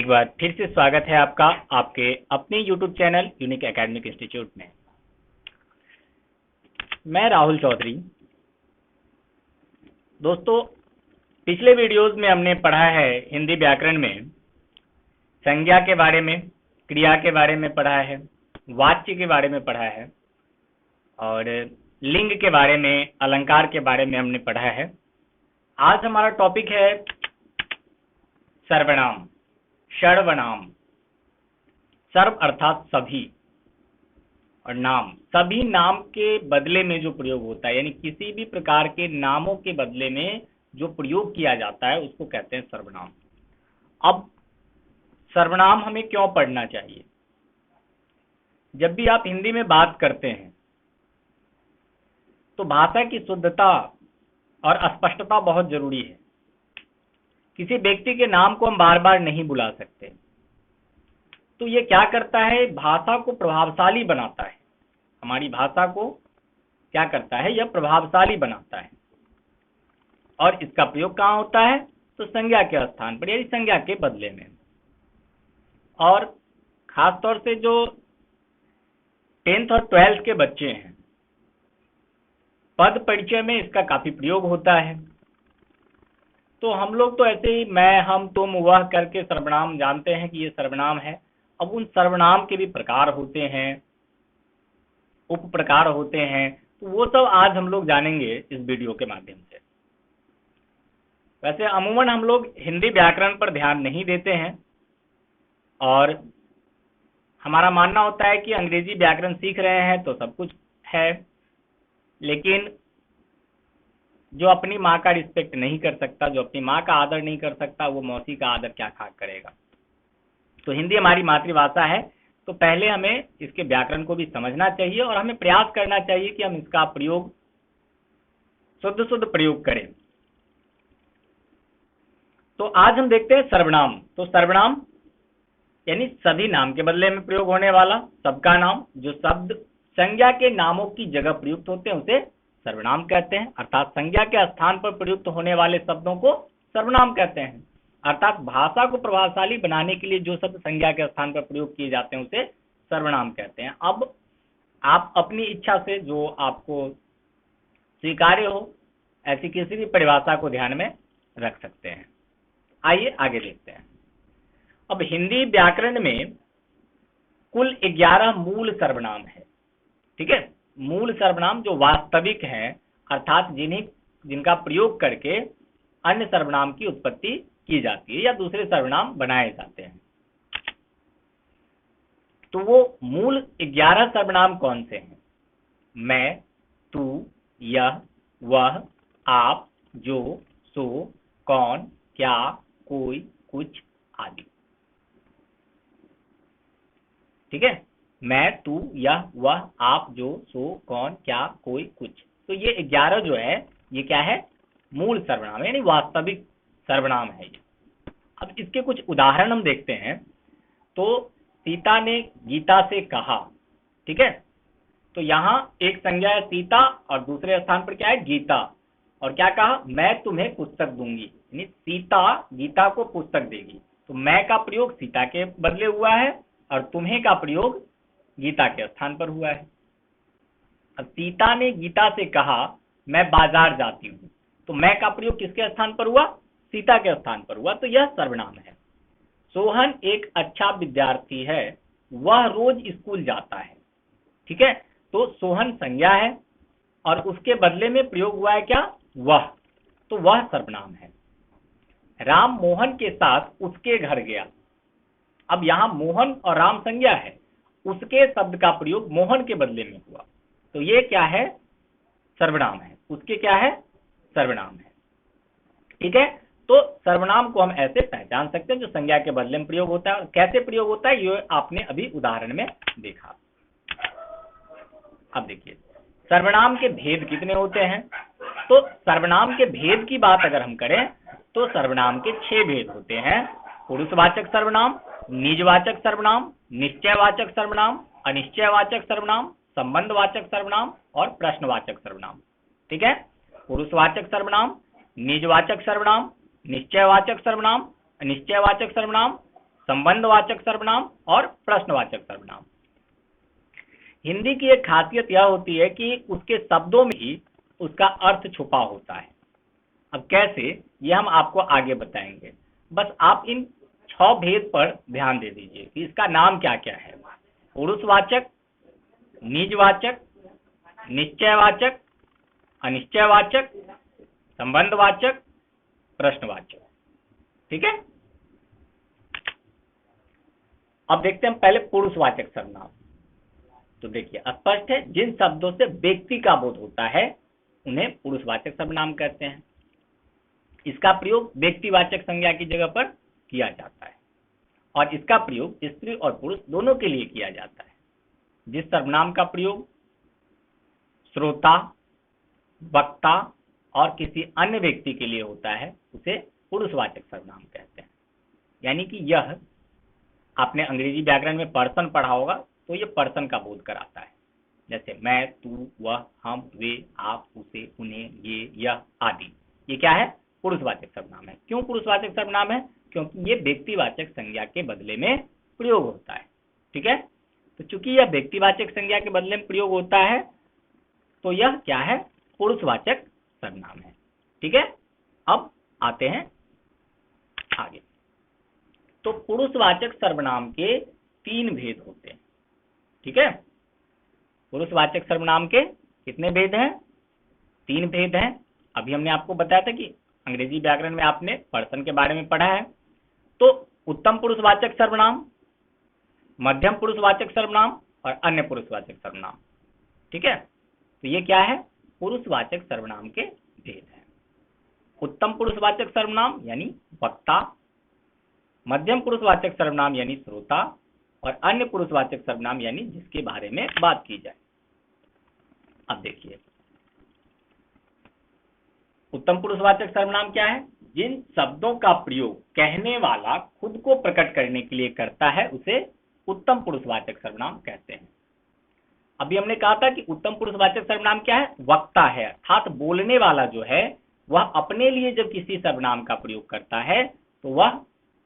एक बार फिर से स्वागत है आपका आपके अपने YouTube channel unique academic institute में। मैं राहुल चौधरी। दोस्तों, पिछले वीडियोस में हमने पढ़ा है हिंदी व्याकरण में संज्ञा के बारे में, क्रिया के बारे में पढ़ा है, वाच्य के बारे में पढ़ा है और लिंग के बारे में, अलंकार के बारे में हमने पढ़ा है। आज हमारा टॉपिक है सर्वनाम, सर्वनाम। सर्व अर्थात सभी और नाम, सभी नाम के बदले में जो प्रयोग होता है, यानी किसी भी प्रकार के नामों के बदले में जो प्रयोग किया जाता है उसको कहते हैं सर्वनाम। अब सर्वनाम हमें क्यों पढ़ना चाहिए? जब भी आप हिंदी में बात करते हैं तो भाषा की शुद्धता और स्पष्टता बहुत जरूरी है। किसी व्यक्ति के नाम को हम बार बार नहीं बुला सकते, तो ये क्या करता है? भाषा को प्रभावशाली बनाता है। हमारी भाषा को क्या करता है? यह प्रभावशाली बनाता है। और इसका प्रयोग कहाँ होता है? तो संज्ञा के स्थान पर, यानी संज्ञा के बदले में। और खासतौर से जो 10th और 12th के बच्चे हैं, पद परिचय में इसका काफी प्रयोग होता है। तो हम लोग तो ऐसे ही मैं, हम, तुम, वह करके सर्वनाम जानते हैं कि ये सर्वनाम है। अब उन सर्वनाम के भी प्रकार होते हैं, उप प्रकार होते हैं, तो वो सब आज हम लोग जानेंगे इस वीडियो के माध्यम से। वैसे अमूमन हम लोग हिंदी व्याकरण पर ध्यान नहीं देते हैं और हमारा मानना होता है कि अंग्रेजी व्याकरण सीख रहे हैं तो सब कुछ है, लेकिन जो अपनी माँ का रिस्पेक्ट नहीं कर सकता, जो अपनी माँ का आदर नहीं कर सकता, वो मौसी का आदर क्या खाक करेगा। तो हिंदी हमारी मातृभाषा है, तो पहले हमें इसके व्याकरण को भी समझना चाहिए और हमें प्रयास करना चाहिए कि हम इसका प्रयोग शुद्ध प्रयोग करें। तो आज हम देखते हैं सर्वनाम। तो सर्वनाम यानी सभी नाम के बदले में प्रयोग होने वाला, सबका नाम, जो शब्द संज्ञा के नामों की जगह प्रयुक्त होते हैं उसे सर्वनाम कहते हैं। अर्थात संज्ञा के स्थान पर प्रयुक्त होने वाले शब्दों को सर्वनाम कहते हैं। अर्थात भाषा को प्रभावशाली बनाने के लिए जो शब्द संज्ञा के स्थान पर प्रयोग किए जाते हैं उसे सर्वनाम कहते हैं। अब आप अपनी इच्छा से जो आपको स्वीकार्य हो ऐसी किसी भी परिभाषा को ध्यान में रख सकते हैं। आइए आगे देखते हैं। अब हिंदी व्याकरण में कुल 11 मूल सर्वनाम है। ठीक है, मूल सर्वनाम जो वास्तविक हैं, अर्थात जिनका प्रयोग करके अन्य सर्वनाम की उत्पत्ति की जाती है या दूसरे सर्वनाम बनाए जाते हैं। तो वो मूल 11 सर्वनाम कौन से हैं? मैं, तू, यह, वह, आप, जो, सो, कौन, क्या, कोई, कुछ आदि। ठीक है, मैं, तू, यह, वह, आप, जो, सो, कौन, क्या, कोई, कुछ। तो ये 11 जो है ये क्या है? मूल सर्वनाम यानी वास्तविक सर्वनाम है ये। अब इसके कुछ उदाहरण हम देखते हैं। तो सीता ने गीता से कहा, ठीक है, तो यहाँ एक संज्ञा है सीता और दूसरे स्थान पर क्या है? गीता। और क्या कहा? मैं तुम्हें पुस्तक दूंगी, यानी सीता गीता को पुस्तक देगी। तो मैं का प्रयोग सीता के बदले हुआ है और तुम्हें का प्रयोग गीता के स्थान पर हुआ है। अब सीता ने गीता से कहा मैं बाजार जाती हूँ, तो मैं का प्रयोग किसके स्थान पर हुआ? सीता के स्थान पर हुआ। तो यह सर्वनाम है। सोहन एक अच्छा विद्यार्थी है, वह रोज स्कूल जाता है। ठीक है, तो सोहन संज्ञा है और उसके बदले में प्रयोग हुआ है क्या? वह। तो वह सर्वनाम है। राम मोहन के साथ उसके घर गया। अब यहाँ मोहन और राम संज्ञा है, उसके शब्द का प्रयोग मोहन के बदले में हुआ, तो ये क्या है? सर्वनाम है। उसके क्या है? सर्वनाम है। ठीक है, तो सर्वनाम को हम ऐसे पहचान सकते हैं जो संज्ञा के बदले में प्रयोग होता है। कैसे प्रयोग होता है ये आपने अभी उदाहरण में देखा। अब देखिए सर्वनाम के भेद कितने होते हैं। तो सर्वनाम के भेद की बात अगर हम करें तो सर्वनाम के 6 भेद होते हैं। पुरुषवाचक सर्वनाम, निजवाचक सर्वनाम, निश्चयवाचक सर्वनाम, अनिश्चयवाचक सर्वनाम, संबंधवाचक सर्वनाम और प्रश्नवाचक सर्वनाम। ठीक है, पुरुषवाचक सर्वनाम, निजवाचक सर्वनाम, निश्चयवाचक सर्वनाम, अनिश्चयवाचक सर्वनाम, संबंधवाचक सर्वनाम और प्रश्नवाचक सर्वनाम। हिंदी की एक खासियत यह होती है कि उसके शब्दों में ही उसका अर्थ छुपा होता है। अब कैसे, यह हम आपको आगे बताएंगे। बस आप इन 6 भेद पर ध्यान दे दीजिए कि इसका नाम क्या क्या है। पुरुषवाचक, निजवाचक, निश्चयवाचक, अनिश्चयवाचक, संबंधवाचक, प्रश्नवाचक। ठीक है। अब देखते हैं पहले पुरुषवाचक सर्वनाम। तो देखिए स्पष्ट है, जिन शब्दों से व्यक्ति का बोध होता है उन्हें पुरुषवाचक सर्वनाम कहते हैं। इसका प्रयोग व्यक्तिवाचक संज्ञा की जगह पर किया जाता है और इसका प्रयोग स्त्री और पुरुष दोनों के लिए किया जाता है। जिस सर्वनाम का प्रयोग श्रोता, वक्ता और किसी अन्य व्यक्ति के लिए होता है उसे पुरुषवाचक सर्वनाम कहते हैं। यानी कि यह आपने अंग्रेजी व्याकरण में पर्सन पढ़ा होगा, तो ये पर्सन का बोध कराता है। जैसे मैं, तू, वह, हम, वे, आप, उसे, उन्हें, ये, यह आदि। ये क्या है? पुरुषवाचक सर्वनाम है। क्यों पुरुषवाचक सर्वनाम है? क्योंकि ये व्यक्तिवाचक संज्ञा के बदले में प्रयोग होता है। ठीक है। तो चूंकि यह व्यक्तिवाचक संज्ञा के बदले में प्रयोग होता है तो यह क्या है? पुरुषवाचक सर्वनाम है। ठीक है। अब आते हैं आगे। तो पुरुषवाचक सर्वनाम के 3 भेद होते हैं। ठीक है। पुरुषवाचक सर्वनाम के कितने भेद हैं? 3 भेद हैं। अभी हमने आपको बताया था कि अंग्रेजी व्याकरण में आपने पर्सन के बारे में पढ़ा है। तो उत्तम पुरुषवाचक सर्वनाम, मध्यम पुरुषवाचक सर्वनाम और अन्य पुरुषवाचक सर्वनाम। ठीक है। तो ये क्या है? पुरुषवाचक सर्वनाम के भेद हैं। उत्तम पुरुषवाचक सर्वनाम यानी वक्ता, मध्यम पुरुषवाचक सर्वनाम यानी श्रोता और अन्य पुरुषवाचक सर्वनाम यानी जिसके बारे में बात की जाए। अब देखिए उत्तम पुरुषवाचक सर्वनाम क्या है? जिन शब्दों का प्रयोग कहने वाला खुद को प्रकट करने के लिए करता है उसे उत्तम पुरुषवाचक सर्वनाम कहते हैं। अभी हमने कहा था कि उत्तम पुरुषवाचक सर्वनाम क्या है? वक्ता है, अर्थात बोलने वाला जो है वह अपने लिए जब किसी सर्वनाम का प्रयोग करता है तो वह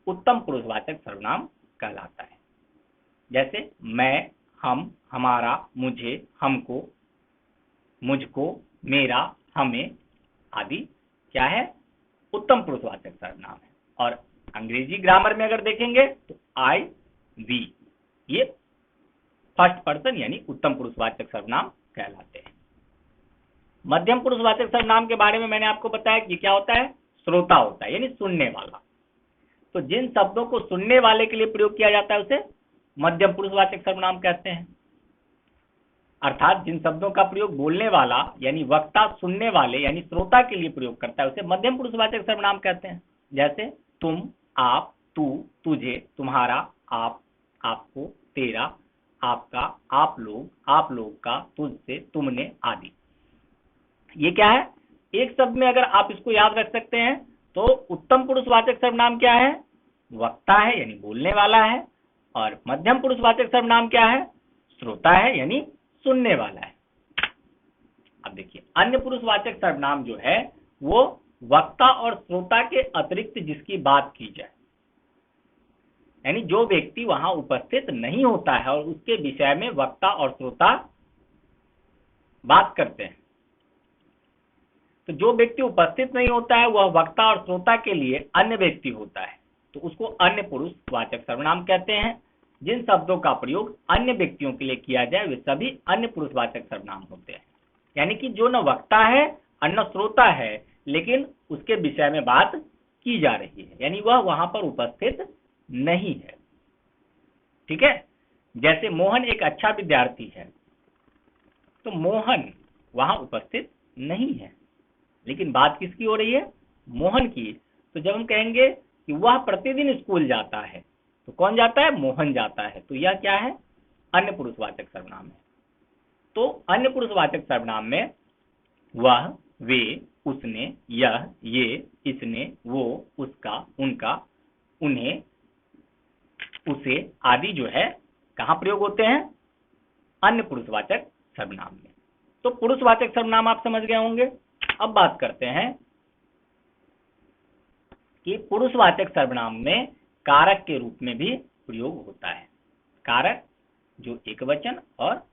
उत्तम पुरुषवाचक सर्वनाम कहलाता है। जैसे मैं, हम, हमारा, मुझे, हमको, मुझको, मेरा, हमें आदि क्या है? उत्तम पुरुषवाचक सर्वनाम है। और अंग्रेजी ग्रामर में अगर देखेंगे तो आई, वी, ये फर्स्ट पर्सन यानी उत्तम पुरुषवाचक सर्वनाम कहलाते हैं। मध्यम पुरुषवाचक सर्वनाम के बारे में मैंने आपको बताया कि क्या होता है? श्रोता होता है यानी सुनने वाला। तो जिन शब्दों को सुनने वाले के लिए प्रयोग किया जाता है उसे मध्यम पुरुषवाचक सर्वनाम कहते हैं। अर्थात जिन शब्दों का प्रयोग बोलने वाला यानी वक्ता सुनने वाले यानी श्रोता के लिए प्रयोग करता है उसे मध्यम पुरुषवाचक सर्वनाम कहते हैं। जैसे तुम, आप, तू, तुझे, तुम्हारा, आप, आपको, तेरा, आपका, आप लोग का, तुझसे, तुमने आदि। ये क्या है? एक शब्द में अगर आप इसको याद रख सकते हैं तो उत्तम पुरुषवाचक सर्वनाम क्या है? वक्ता है यानी बोलने वाला है और मध्यम पुरुषवाचक सर्वनाम क्या है? श्रोता है यानी सुनने वाला है। अब देखिए अन्य पुरुषवाचक सर्वनाम जो है वो वक्ता और श्रोता के अतिरिक्त जिसकी बात की जाए, यानी जो व्यक्ति वहां उपस्थित नहीं होता है और उसके विषय में वक्ता और श्रोता बात करते हैं। तो जो व्यक्ति उपस्थित नहीं होता है वह वक्ता और श्रोता के लिए अन्य व्यक्ति होता है, तो उसको अन्य पुरुषवाचक सर्वनाम कहते हैं। जिन शब्दों का प्रयोग अन्य व्यक्तियों के लिए किया जाए वे सभी अन्य पुरुषवाचक सर्वनाम होते हैं। यानी कि जो न वक्ता है और न श्रोता है लेकिन उसके विषय में बात की जा रही है, यानी वह वहां पर उपस्थित नहीं है। ठीक है। जैसे मोहन एक अच्छा विद्यार्थी है, तो मोहन वहां उपस्थित नहीं है लेकिन बात किसकी हो रही है? मोहन की। तो जब हम कहेंगे कि वह प्रतिदिन स्कूल जाता है तो कौन जाता है? मोहन जाता है। तो यह क्या है? अन्य पुरुषवाचक सर्वनाम है। तो अन्य पुरुषवाचक सर्वनाम में वह, वे, उसने, यह, ये, इसने, वो, उसका, उनका, उन्हें, उसे आदि जो है कहां प्रयोग होते हैं? अन्य पुरुषवाचक सर्वनाम में। तो पुरुषवाचक सर्वनाम आप समझ गए होंगे। अब बात करते हैं कि पुरुषवाचक सर्वनाम में कारक के रूप में भी प्रयोग होता है। कारक जो एकवचन और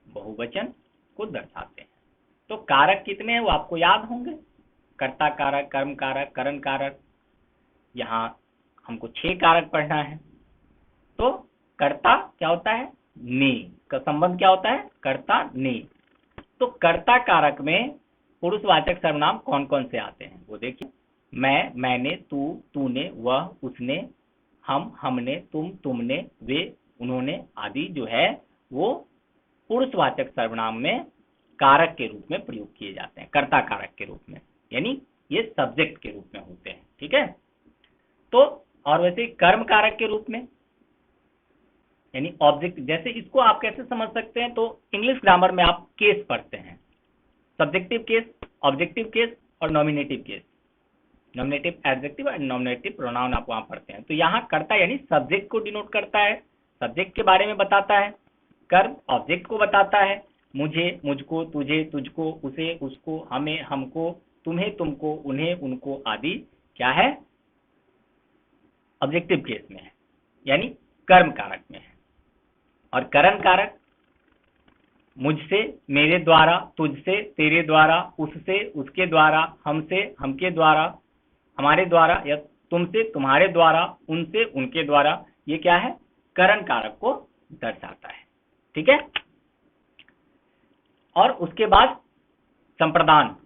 बहुवचन को दर्शाते हैं। तो कारक कितने हैं वो आपको याद होंगे, कर्ता कारक, कर्म कारक, करण कारक। यहाँ हमको 6 कारक पढ़ना है। तो कर्ता क्या होता है, ने का संबंध क्या होता है, कर्ता ने। तो कर्ता कारक में पुरुषवाचक सर्वनाम कौन कौन से आते हैं वो देखिए। मैं, मैंने, तू, तूने, वह, उसने, हम, हमने, तुम, तुमने, वे, उन्होंने आदि जो है वो पुरुषवाचक सर्वनाम में कारक के रूप में प्रयोग किए जाते हैं, कर्ता कारक के रूप में, यानी ये सब्जेक्ट के रूप में होते हैं। ठीक है। तो और वैसे कर्म कारक के रूप में यानी ऑब्जेक्ट, जैसे इसको आप कैसे समझ सकते हैं, तो इंग्लिश ग्रामर में आप केस पढ़ते हैं, सब्जेक्टिव केस, ऑब्जेक्टिव केस और नॉमिनेटिव केस, नॉमिनेटिव एडजेक्टिव और नॉमिनेटिव प्रोनाउन आप वहां पढ़ते हैं। तो यहाँ कर्ता यानी सब्जेक्ट को डिनोट करता है, सब्जेक्ट के बारे में बताता है। कर्म ऑब्जेक्ट को बताता है, मुझे, मुझको, तुझे, तुझको, उसे, उसको, हमें, हमको, तुम्हें, तुमको, उन्हें, उनको आदि क्या है, ऑब्जेक्टिव केस में है, यानी कर्म कारक में है। और करण कारक मुझसे, मेरे द्वारा, तुझसे, तेरे द्वारा, उससे, उसके द्वारा, हमसे, हमके द्वारा, हमारे द्वारा, या तुमसे, तुम्हारे द्वारा, उनसे, उनके द्वारा, ये क्या है, करण कारक को दर्शाता है। ठीक है। और उसके बाद संप्रदान,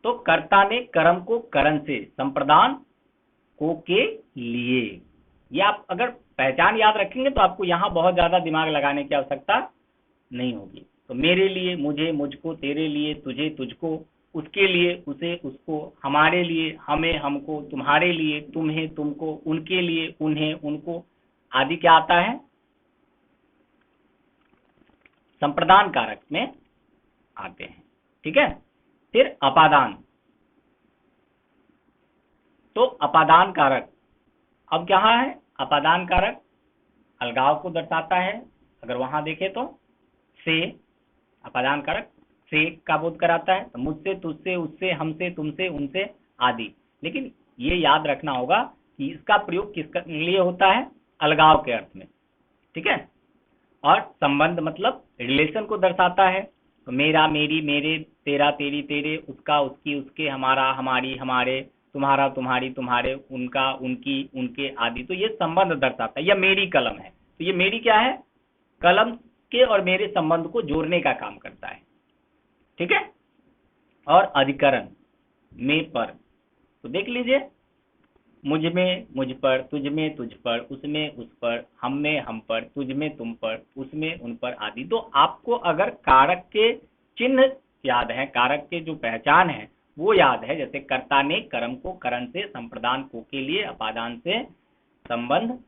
तो कर्ता ने कर्म को करण से संप्रदान को के लिए, ये आप अगर पहचान याद रखेंगे तो आपको यहाँ बहुत ज्यादा दिमाग लगाने की आवश्यकता नहीं होगी। तो मेरे लिए, मुझे, मुझको, तेरे लिए, तुझे, तुझको, उसके लिए, उसे, उसको, हमारे लिए, हमें, हमको, तुम्हारे लिए, तुम्हें, तुमको, उनके लिए, उन्हें, उनको आदि क्या आता है, संप्रदान कारक में आते हैं। ठीक है। फिर अपादान, तो अपादान कारक अब क्या है, अपादान कारक अलगाव को दर्शाता है। अगर वहां देखें तो से, अपादान कारक से का बोध कराता है, तो मुझसे, तुझसे, उससे, हमसे, तुमसे, उनसे आदि। लेकिन ये याद रखना होगा कि इसका प्रयोग किसके लिए होता है, अलगाव के अर्थ में। ठीक है। और संबंध मतलब रिलेशन को दर्शाता है, तो मेरा, मेरी, मेरे, तेरा, तेरी, तेरे, उसका, उसकी, उसके, हमारा, हमारी, हमारे, तुम्हारा, तुम्हारी, तुम्हारे, उनका, उनकी, उनके आदि। तो ये संबंध दर्शाता है। यह मेरी कलम है, तो ये मेरी क्या है, कलम के और मेरे संबंध को जोड़ने का काम करता है। ठीक है। और अधिकरण में पर, तो देख लीजिए, मुझ में, मुझ पर, तुझ में, तुझ पर, उसमें, उस पर, हम में, हम पर, तुझ में, तुम पर, उसमें, उन पर आदि। तो आपको अगर कारक के चिन्ह याद है, कारक के जो पहचान है वो याद है, जैसे कर्ता ने कर्म को करण से, संप्रदान को के लिए, अपादान से, संबंध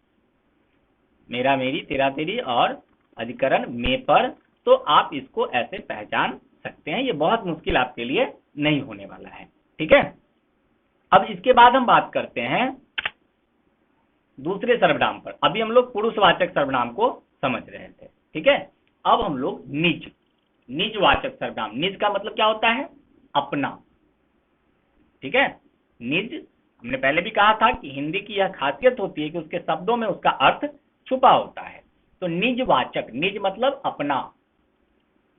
मेरा, मेरी, तेरा, तेरी और अधिकरण में पर, तो आप इसको ऐसे पहचान सकते हैं। ये बहुत मुश्किल आपके लिए नहीं होने वाला है। ठीक है। अब इसके बाद हम बात करते हैं दूसरे सर्वनाम पर। अभी हम लोग पुरुषवाचक सर्वनाम को समझ रहे थे। ठीक है। अब हम लोग निज, निजवाचक सर्वनाम। निज का मतलब क्या होता है, अपना। ठीक है। निज, हमने पहले भी कहा था कि हिंदी की यह खासियत होती है कि उसके शब्दों में उसका अर्थ छुपा होता है। तो निजवाचक, निज मतलब अपना।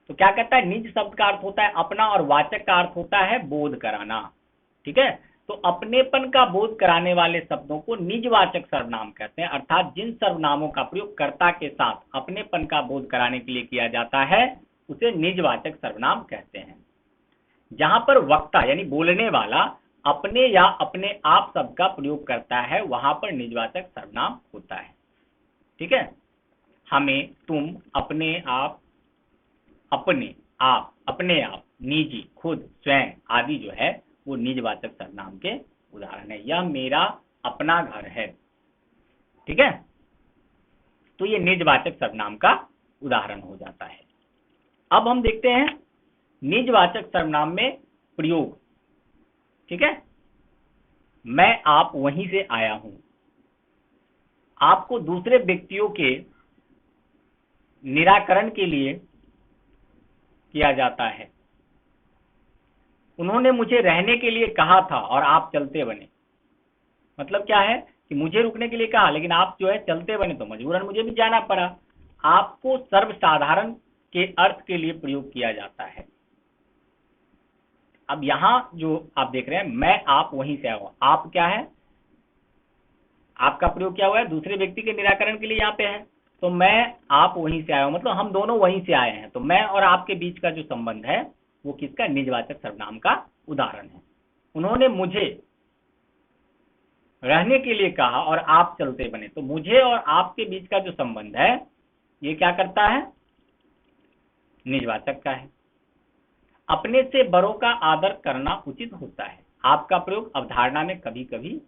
तो क्या कहता है, निज शब्द का अर्थ होता है अपना और वाचक का अर्थ होता है बोध कराना। ठीक है। तो अपनेपन का बोध कराने वाले शब्दों को निजवाचक सर्वनाम कहते हैं, अर्थात जिन सर्वनामों का प्रयोग कर्ता के साथ अपनेपन का बोध कराने के लिए किया जाता है उसे निजवाचक सर्वनाम कहते हैं। जहां पर वक्ता यानी बोलने वाला अपने या अपने आप शब्द का प्रयोग करता है वहां पर निजवाचक सर्वनाम होता है। ठीक है। हमें, तुम, अपने आप, अपने आप, अपने आप, निजी, खुद, स्वयं आदि जो है वो निजवाचक सर्वनाम के उदाहरण है। यह मेरा अपना घर है। ठीक है। तो ये निजवाचक सर्वनाम का उदाहरण हो जाता है। अब हम देखते हैं निजवाचक सर्वनाम में प्रयोग। ठीक है। मैं, आप वहीं से आया हूं, आपको दूसरे व्यक्तियों के निराकरण के लिए किया जाता है। उन्होंने मुझे रहने के लिए कहा था और आप चलते बने। मतलब क्या है कि मुझे रुकने के लिए कहा, लेकिन आप जो है चलते बने तो मजबूरन मुझे भी जाना पड़ा। आपको सर्वसाधारण के अर्थ के लिए प्रयोग किया जाता है। अब यहां जो आप देख रहे हैं, मैं आप वहीं से आया हूं, आप क्या है, आपका प्रयोग क्या हुआ है, दूसरे व्यक्ति के निराकरण के लिए यहाँ पे है। तो मैं आप वहीं से आया हूं, मतलब हम दोनों वहीं से आए हैं। तो मैं और आपके बीच का जो संबंध है वो किसका, निजवाचक सर्वनाम का उदाहरण है। उन्होंने मुझे रहने के लिए कहा और आप चलते बने, तो मुझे और आपके बीच का जो संबंध है ये क्या करता है, निजवाचक का है। अपने से बड़ों का आदर करना उचित होता है, आपका प्रयोग अवधारणा में कभी कभी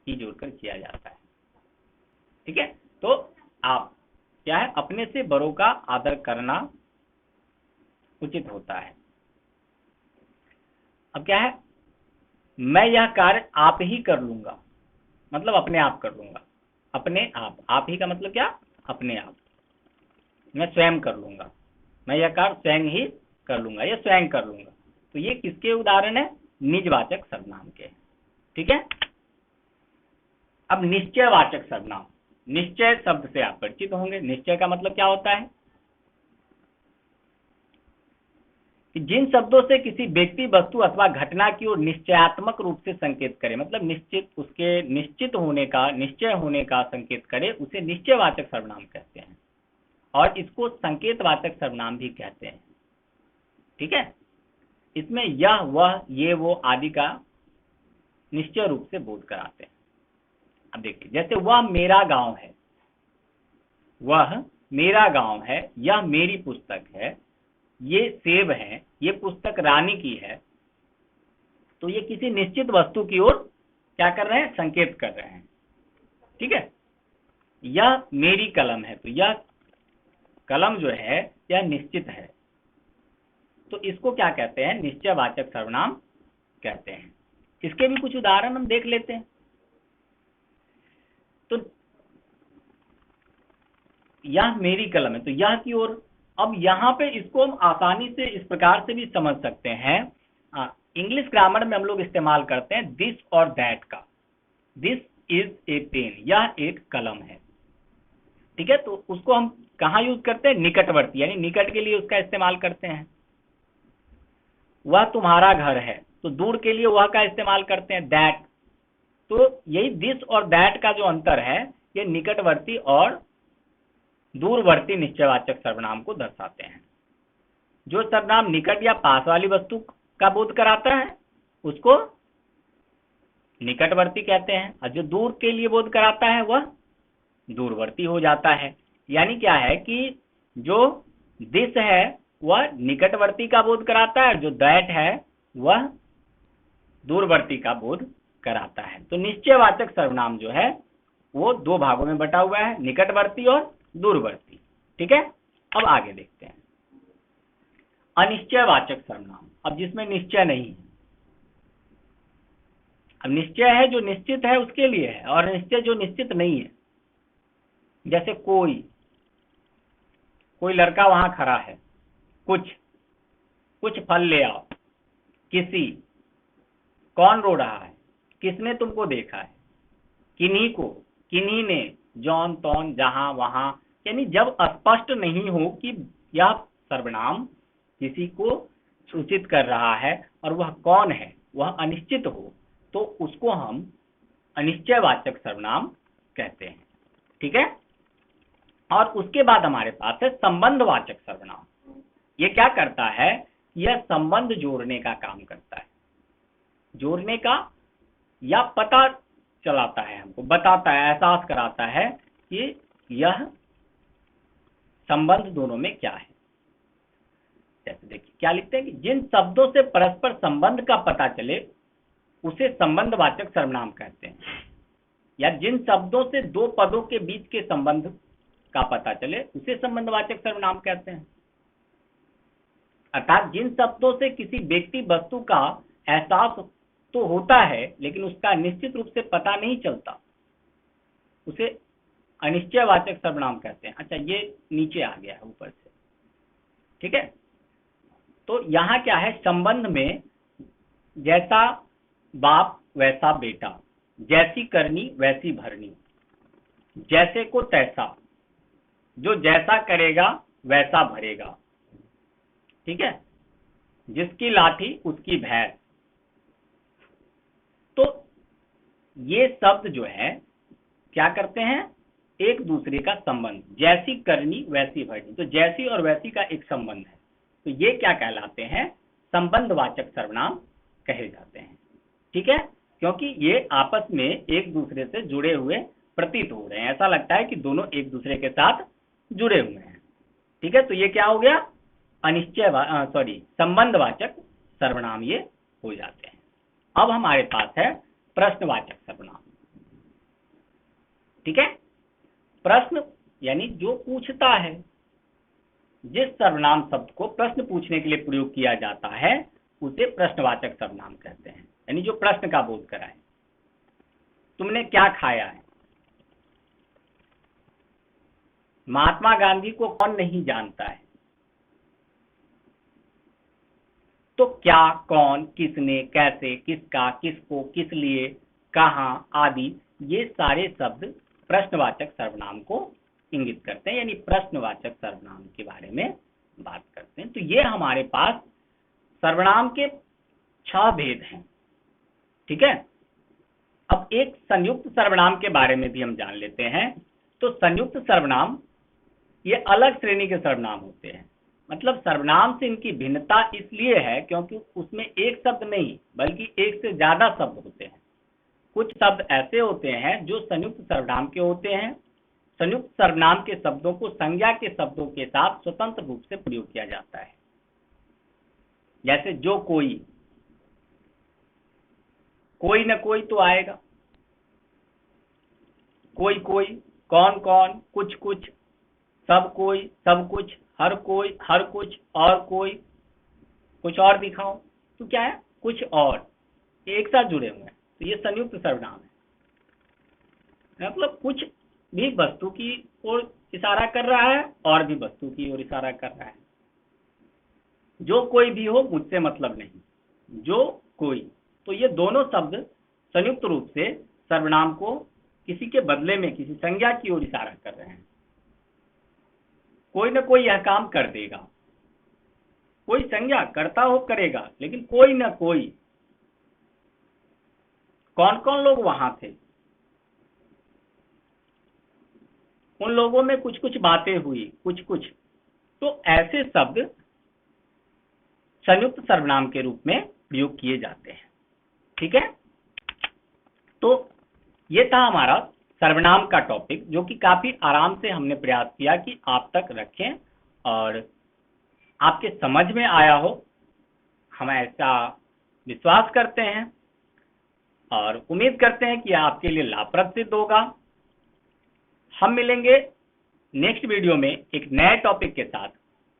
ही जोड़कर किया जाता है। ठीक है, तो आप क्या है, अपने से बड़ों का आदर करना उचित होता है। अब क्या है, मैं यह कार्य आप ही कर लूंगा, मतलब अपने आप कर लूंगा। अपने आप ही का मतलब क्या, अपने आप, मैं स्वयं कर लूंगा, मैं यह कार्य स्वयं ही कर लूंगा या स्वयं कर लूंगा। तो ये किसके उदाहरण है, निजवाचक सर्वनाम के। ठीक है, अब निश्चयवाचक सर्वनाम। निश्चय शब्द से आप परिचित होंगे। निश्चय का मतलब क्या होता है कि जिन शब्दों से किसी व्यक्ति, वस्तु अथवा घटना की ओर निश्चयात्मक रूप से संकेत करे, मतलब निश्चित, उसके निश्चित होने का, निश्चय होने का संकेत करे, उसे निश्चयवाचक सर्वनाम कहते हैं। और इसको संकेतवाचक सर्वनाम भी कहते हैं। ठीक है, इसमें यह, वह, ये, वो आदि का निश्चय रूप से बोध कराते हैं। अब देखिए, जैसे वह मेरा गांव है, वह मेरा गांव है, यह मेरी पुस्तक है, ये सेब है, ये पुस्तक रानी की है। तो ये किसी निश्चित वस्तु की ओर क्या कर रहे हैं, संकेत कर रहे हैं। ठीक है, यह मेरी कलम है, तो यह कलम जो है यह निश्चित है, तो इसको क्या कहते हैं, निश्चयवाचक सर्वनाम कहते हैं। इसके भी कुछ उदाहरण हम देख लेते हैं। तो यह मेरी कलम है, तो यह की ओर, अब यहाँ पे इसको हम आसानी से इस प्रकार से भी समझ सकते हैं। इंग्लिश ग्रामर में हम लोग इस्तेमाल करते हैं दिस और दैट का। दिस इज ए पेन, यह एक कलम है। ठीक है, तो उसको हम कहाँ यूज करते हैं, निकटवर्ती, यानी निकट के लिए उसका इस्तेमाल करते हैं। वह तुम्हारा घर है, तो दूर के लिए वह का इस्तेमाल करते हैं, दैट। तो यही दिस और दैट का जो अंतर है, ये निकटवर्ती और दूरवर्ती निश्चयवाचक सर्वनाम को दर्शाते हैं। जो सर्वनाम निकट या पास वाली वस्तु का बोध कराता है उसको निकटवर्ती कहते हैं, और जो दूर के लिए बोध कराता है वह दूरवर्ती हो जाता है। यानी क्या है कि जो दिस है वह निकटवर्ती का बोध कराता है, जो दैट है वह दूरवर्ती का बोध कराता है। तो निश्चयवाचक सर्वनाम जो है वो दो भागों में बटा हुआ है, निकटवर्ती और दूरवर्ती। ठीक है, अब आगे देखते हैं अनिश्चयवाचक सर्वनाम। अब जिसमें निश्चय नहीं है। अब निश्चय है जो निश्चित है उसके लिए है, और निश्चय जो निश्चित नहीं है। जैसे कोई लड़का वहां खड़ा है, कुछ फल ले आओ, किसी, कौन रो रहा है, किसने तुमको देखा है, किन्हीं को, किन्हीं ने, जौन तौन, जहां वहां। यानी जब स्पष्ट नहीं हो कि यह सर्वनाम किसी को सूचित कर रहा है और वह कौन है, वह अनिश्चित हो, तो उसको हम अनिश्चयवाचक सर्वनाम कहते हैं। ठीक है, और उसके बाद हमारे पास है संबंधवाचक सर्वनाम। ये क्या करता है, यह संबंध जोड़ने का काम करता है, जोड़ने का, या पता चलाता है, हमको बताता है, एहसास कराता है कि यह संबंध दोनों में क्या है। जैसे देखिए क्या लिखते हैं कि जिन शब्दों से परस्पर संबंध का पता चले उसे संबंधवाचक सर्वनाम कहते हैं, या जिन शब्दों से दो पदों के बीच के संबंध का पता चले उसे संबंधवाचक सर्वनाम कहते हैं। अर्थात जिन शब्दों से किसी व्यक्ति, वस्तु का एहसास तो होता है लेकिन उसका निश्चित रूप से पता नहीं चलता, उसे अनिश्चयवाचक सर्वनाम कहते हैं। अच्छा, ये नीचे आ गया है ऊपर से। ठीक है, तो यहाँ क्या है, संबंध में जैसा बाप वैसा बेटा, जैसी करनी वैसी भरनी, जैसे को तैसा, जो जैसा करेगा वैसा भरेगा, ठीक है। जिसकी लाठी उसकी भैंस। तो ये शब्द जो है क्या करते हैं, एक दूसरे का संबंध, जैसी करनी वैसी भरनी, तो जैसी और वैसी का एक संबंध है, तो ये क्या कहलाते हैं, संबंधवाचक सर्वनाम कहे जाते हैं, ठीक है। क्योंकि ये आपस में एक दूसरे से जुड़े हुए प्रतीत हो रहे हैं, ऐसा लगता है कि दोनों एक दूसरे के साथ जुड़े हुए हैं, ठीक है। तो ये क्या हो गया, संबंधवाचक सर्वनाम ये हो जाते हैं। अब हमारे पास है प्रश्नवाचक सर्वनाम, ठीक है। प्रश्न यानी जो पूछता है, जिस सर्वनाम शब्द को प्रश्न पूछने के लिए प्रयोग किया जाता है उसे प्रश्नवाचक सर्वनाम कहते हैं, यानी जो प्रश्न का बोध कराए। तुमने क्या खाया है। महात्मा गांधी को कौन नहीं जानता है। तो क्या, कौन, किसने, कैसे, किसका, किसको, किस लिए, कहाँ आदि ये सारे शब्द प्रश्नवाचक सर्वनाम को इंगित करते हैं, यानी प्रश्नवाचक सर्वनाम के बारे में बात करते हैं। तो ये हमारे पास सर्वनाम के 6 भेद हैं, ठीक है। अब एक संयुक्त सर्वनाम के बारे में भी हम जान लेते हैं। तो संयुक्त सर्वनाम ये अलग श्रेणी के सर्वनाम होते हैं, मतलब सर्वनाम से इनकी भिन्नता इसलिए है क्योंकि उसमें एक शब्द नहीं बल्कि एक से ज्यादा शब्द होते हैं। कुछ शब्द ऐसे होते हैं जो संयुक्त सर्वनाम के होते हैं। संयुक्त सर्वनाम के शब्दों को संज्ञा के शब्दों के साथ स्वतंत्र रूप से प्रयोग किया जाता है, जैसे जो कोई न कोई तो आएगा, कोई कोई, कौन कौन, कुछ कुछ, सब कोई, सब कुछ, हर कोई, हर कुछ, और कोई, कुछ और दिखाओ, तो क्या है, कुछ और, एक साथ जुड़े हुए हैं, तो ये संयुक्त सर्वनाम है। मतलब कुछ भी वस्तु की ओर इशारा कर रहा है और भी वस्तु की ओर इशारा कर रहा है। जो कोई भी हो मुझसे मतलब नहीं, जो कोई, तो ये दोनों शब्द संयुक्त रूप से सर्वनाम को किसी के बदले में किसी संज्ञा की ओर इशारा कर रहे हैं। कोई न कोई यह काम कर देगा, कोई संज्ञा करता हो करेगा, लेकिन कोई न कोई, कौन कौन लोग वहां थे, उन लोगों में कुछ कुछ बातें हुई, कुछ कुछ, तो ऐसे शब्द संयुक्त सर्वनाम के रूप में प्रयोग किए जाते हैं, ठीक है। तो ये था हमारा सर्वनाम का टॉपिक, जो कि काफी आराम से हमने प्रयास किया कि आप तक रखें और आपके समझ में आया हो, हम ऐसा विश्वास करते हैं और उम्मीद करते हैं कि आपके लिए लाभप्रद सिद्ध होगा। हम मिलेंगे नेक्स्ट वीडियो में एक नए टॉपिक के साथ।